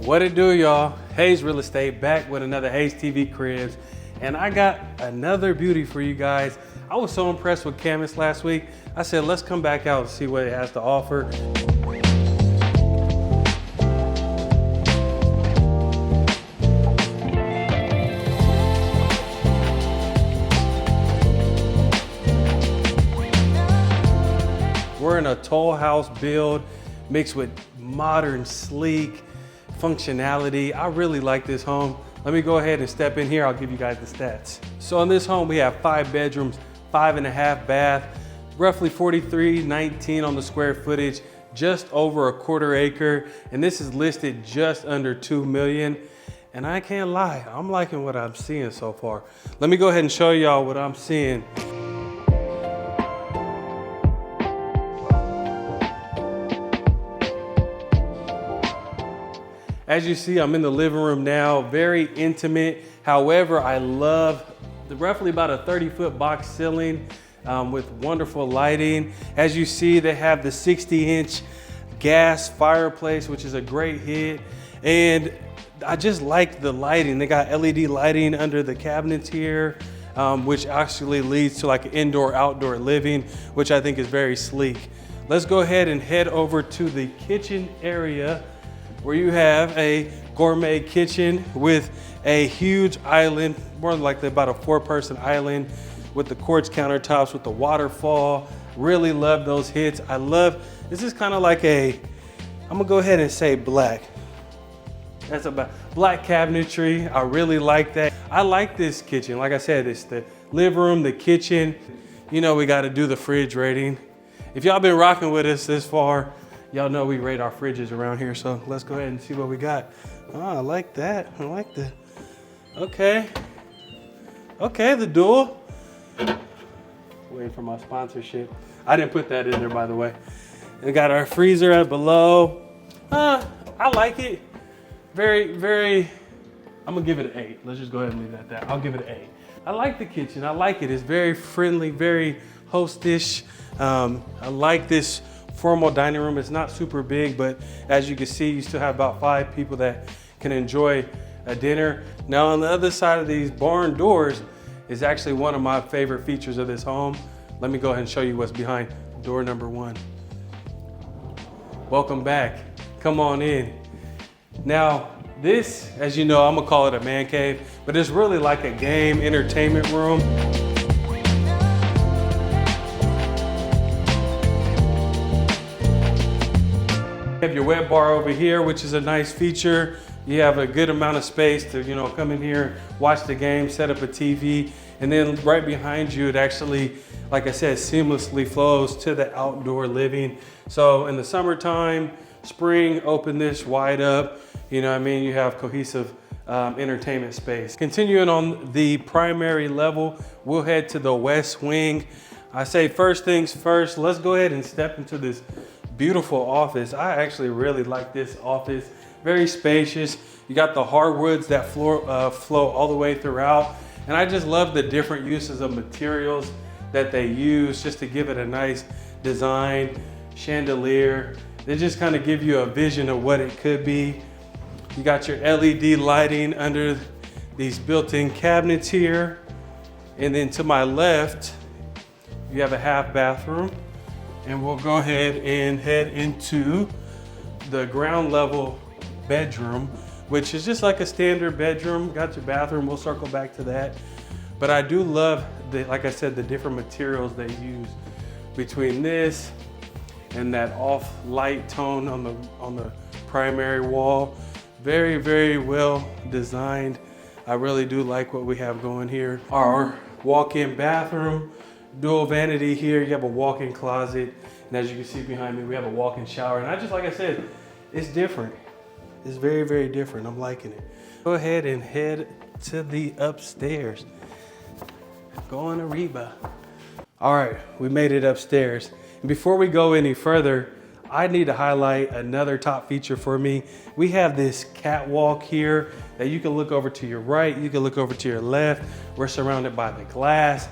What it do, y'all? Hayes Real Estate back with another HayesTVcribs, and I got another beauty for you guys. I was so impressed with Canvas last week. I said, let's come back out and see what it has to offer. We're in a tall house build mixed with modern, sleek functionality. I really like this home. Let me go ahead and step in here. I'll give you guys the stats. So in this home, we have 5 bedrooms, 5.5 bath, roughly 4319 on the square footage, just over a quarter acre. And this is listed just under 2 million. And I can't lie, I'm liking what I'm seeing so far. Let me go ahead and show y'all what I'm seeing. As you see, I'm in the living room now, very intimate. However, I love the roughly about a 30-foot box ceiling with wonderful lighting. As you see, they have the 60-inch gas fireplace, which is a great hit. And I just like the lighting. They got LED lighting under the cabinets here, which actually leads to like indoor-outdoor living, which I think is very sleek. Let's go ahead and head over to the kitchen area, where you have a gourmet kitchen with a huge island, more than likely about a 4-person island with the quartz countertops with the waterfall. Really love those hits. I love, this is kind of like a, I'm gonna go ahead and say black. That's about black cabinetry. I really like that. I like this kitchen. Like I said, it's the living room, the kitchen. You know, we gotta do the fridge rating. If y'all been rocking with us this far, y'all know we rate our fridges around here, so let's go ahead and see what we got. Oh, I like that. I like that. Okay. Okay, the dual. Waiting for my sponsorship. I didn't put that in there, by the way. We got our freezer at below. I like it. Very, very, I'm gonna give it an 8. Let's just go ahead and leave it at that. I'll give it an 8. I like the kitchen. I like it. It's very friendly, very hostish. I like this formal dining room. It's not super big, but as you can see, you still have about 5 people that can enjoy a dinner. Now on the other side of these barn doors is actually one of my favorite features of this home. Let me go ahead and show you what's behind door number 1. Welcome back. Come on in. Now this, as you know, I'm gonna call it a man cave, but it's really like a game entertainment room. You have your wet bar over here, which is a nice feature. You have a good amount of space to, you know, come in here, watch the game, set up a TV, and then right behind you, it actually, like I said, seamlessly flows to the outdoor living. So in the summertime, spring, open this wide up. You know what I mean? You have cohesive entertainment space. Continuing on the primary level, we'll head to the west wing. I say first things first, let's go ahead and step into this beautiful office. I actually really like this office. Very spacious. You got the hardwoods that flow all the way throughout. And I just love the different uses of materials that they use just to give it a nice design, chandelier. They just kind of give you a vision of what it could be. You got your LED lighting under these built-in cabinets here. And then to my left, you have a half bathroom. And we'll go ahead and head into the ground level bedroom, which is just like a standard bedroom. Got your bathroom, we'll circle back to that. But I do love, like I said, the different materials they use between this and that off light tone on the primary wall. Very, very well designed. I really do like what we have going here. Our walk-in bathroom. Dual vanity here, you have a walk-in closet, and as you can see behind me, we have a walk-in shower. And I just, like I said, it's different. It's very, very different. I'm liking it. Go ahead and head to the upstairs. Go on a Reba. All right, we made it upstairs. And before we go any further, I need to highlight another top feature for me. We have this catwalk here that you can look over to your right, you can look over to your left. We're surrounded by the glass.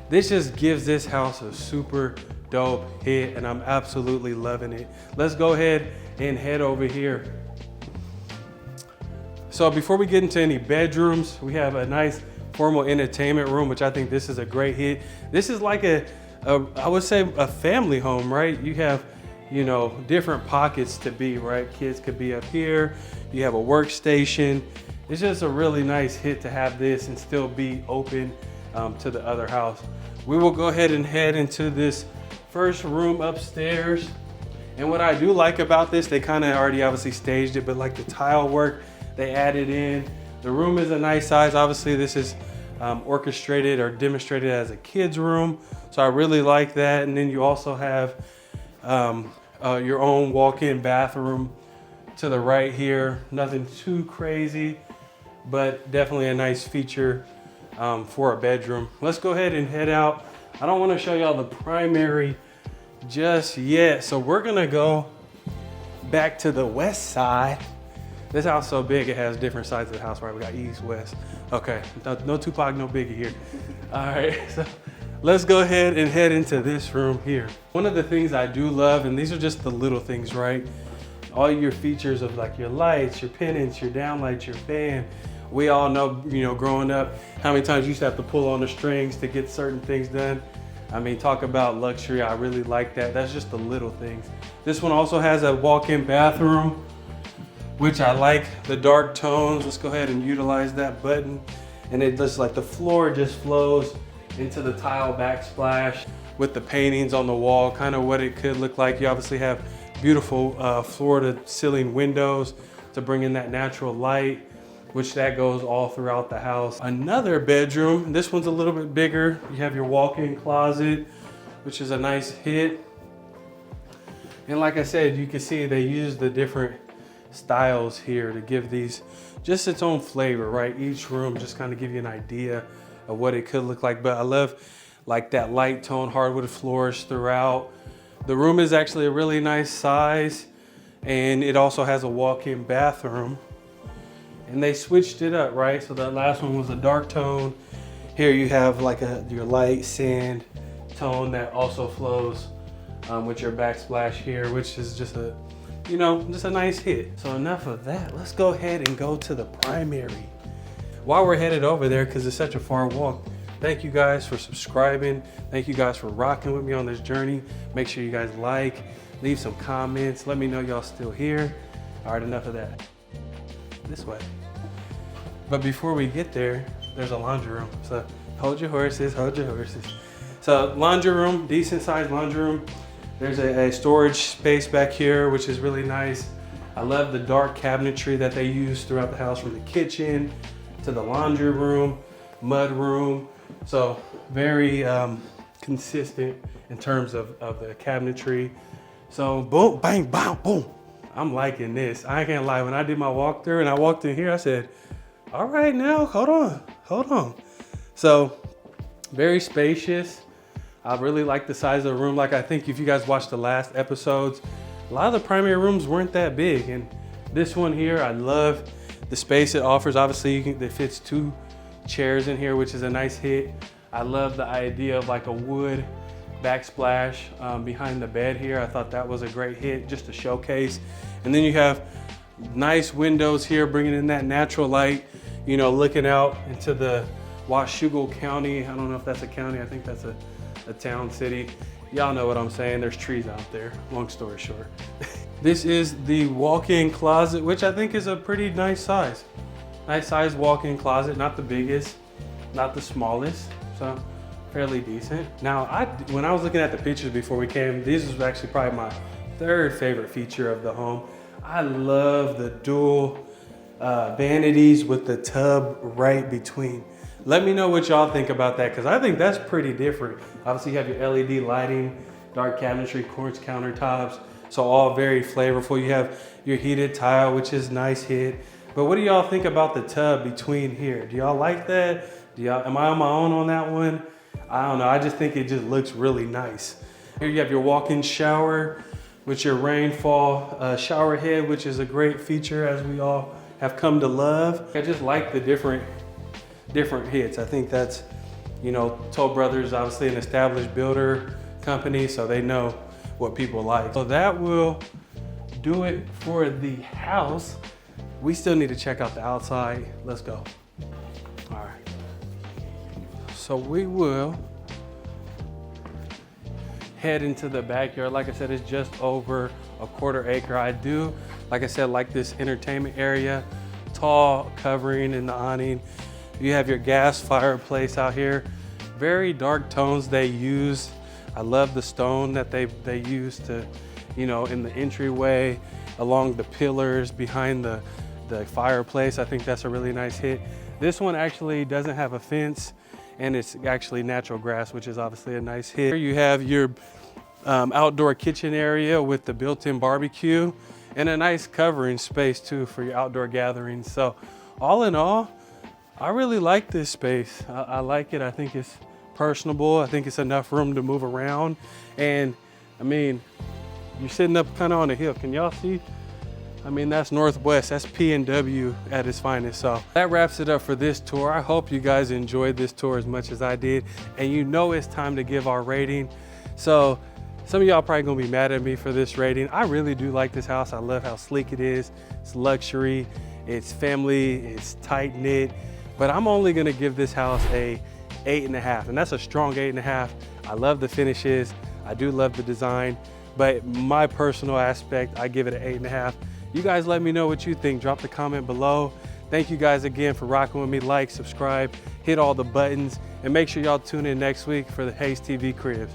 This just gives this house a super dope hit, and I'm absolutely loving it. Let's go ahead and head over here. So before we get into any bedrooms, we have a nice formal entertainment room, which I think this is a great hit. This is like I would say a family home, right? You have, you know, different pockets to be, right? Kids could be up here. You have a workstation. It's just a really nice hit to have this and still be open to the other house. We will go ahead and head into this first room upstairs. And what I do like about this, they kind of already obviously staged it, but like the tile work they added in. The room is a nice size. Obviously this is orchestrated or demonstrated as a kid's room. So I really like that. And then you also have your own walk-in bathroom to the right here. Nothing too crazy, but definitely a nice feature for a bedroom. Let's go ahead and head out. I don't want to show y'all the primary just yet. So we're gonna go back to the west side. This house is so big, it has different sides of the house, right? We got east, west. Okay, no Tupac, no Biggie here. All right, so let's go ahead and head into this room here. One of the things I do love, and these are just the little things, right? All your features of like your lights, your pendants, your downlights, your fan. We all know, you know, growing up, how many times you used to have to pull on the strings to get certain things done. I mean, talk about luxury, I really like that. That's just the little things. This one also has a walk-in bathroom, which I like the dark tones. Let's go ahead and utilize that button. And it just like the floor just flows into the tile backsplash with the paintings on the wall, kind of what it could look like. You obviously have beautiful floor to ceiling windows to bring in that natural light, which that goes all throughout the house. Another bedroom, this one's a little bit bigger. You have your walk-in closet, which is a nice hit. And like I said, you can see they use the different styles here to give these just its own flavor, right? Each room just kind of give you an idea of what it could look like. But I love like that light tone hardwood floors throughout. The room is actually a really nice size, and it also has a walk-in bathroom. And they switched it up, right? So that last one was a dark tone. Here you have like your light sand tone that also flows with your backsplash here, which is just a, you know, just a nice hit. So enough of that. Let's go ahead and go to the primary. While we're headed over there, because it's such a far walk, thank you guys for subscribing. Thank you guys for rocking with me on this journey. Make sure you guys like, leave some comments. Let me know y'all still here. All right, enough of that. This way. But before we get there, there's a laundry room. So hold your horses, hold your horses. So laundry room, decent sized laundry room. There's a storage space back here, which is really nice. I love the dark cabinetry that they use throughout the house, from the kitchen to the laundry room, mud room. So very consistent in terms of the cabinetry. So boom, bang, bam, boom. I'm liking this. I can't lie, when I did my walkthrough and I walked in here, I said, all right now, hold on. So very spacious. I really like the size of the room. Like I think if you guys watched the last episodes, a lot of the primary rooms weren't that big. And this one here, I love the space it offers. Obviously, it fits 2 chairs in here, which is a nice hit. I love the idea of like a wood backsplash behind the bed here. I thought that was a great hit, just to showcase. And then you have nice windows here, bringing in that natural light, you know, looking out into the Washougal County. I don't know if that's a county. I think that's a town, city. Y'all know what I'm saying. There's trees out there, long story short. This is the walk-in closet, which I think is a pretty nice size. Nice size walk-in closet, not the biggest, not the smallest, so fairly decent. Now, when I was looking at the pictures before we came, this was actually probably my 3rd favorite feature of the home. I love the dual vanities with the tub right between. Let me know what y'all think about that, because I think that's pretty different. Obviously you have your LED lighting, dark cabinetry, quartz countertops, so all very flavorful. You have your heated tile, which is nice hit. But what do y'all think about the tub between here? Do y'all like that? Am I on my own on that one? I don't know, I just think it just looks really nice. Here you have your walk-in shower with your rainfall shower head, which is a great feature, as we all have come to love. I just like the different hits. I think that's, you know, Toll Brothers, obviously an established builder company, so they know what people like. So that will do it for the house. we still need to check out the outside. Let's go. All right. So we will head into the backyard. Like I said, it's just over a 1/4 acre. I do, like I said, like this entertainment area, tall covering in the awning. You have your gas fireplace out here. Very dark tones they use. I love the stone that they use to, you know, in the entryway, along the pillars behind the fireplace. I think that's a really nice hit. This one actually doesn't have a fence, and it's actually natural grass, which is obviously a nice hit. Here you have your outdoor kitchen area with the built-in barbecue and a nice covering space too for your outdoor gatherings. So all in all, I really like this space. I like it. I think it's personable. I think it's enough room to move around. And I mean, you're sitting up kind of on a hill. Can y'all see? I mean, that's Northwest, that's P&W at its finest. So that wraps it up for this tour. I hope you guys enjoyed this tour as much as I did. And you know it's time to give our rating. So some of y'all probably gonna be mad at me for this rating. I really do like this house. I love how sleek it is. It's luxury, it's family, it's tight knit. But I'm only gonna give this house a 8.5, and that's a strong 8.5. I love the finishes. I do love the design, but my personal aspect, I give it an 8.5. You guys let me know what you think. Drop the comment below. Thank you guys again for rocking with me. Like, subscribe, hit all the buttons, and make sure y'all tune in next week for the Hayes TV Cribs.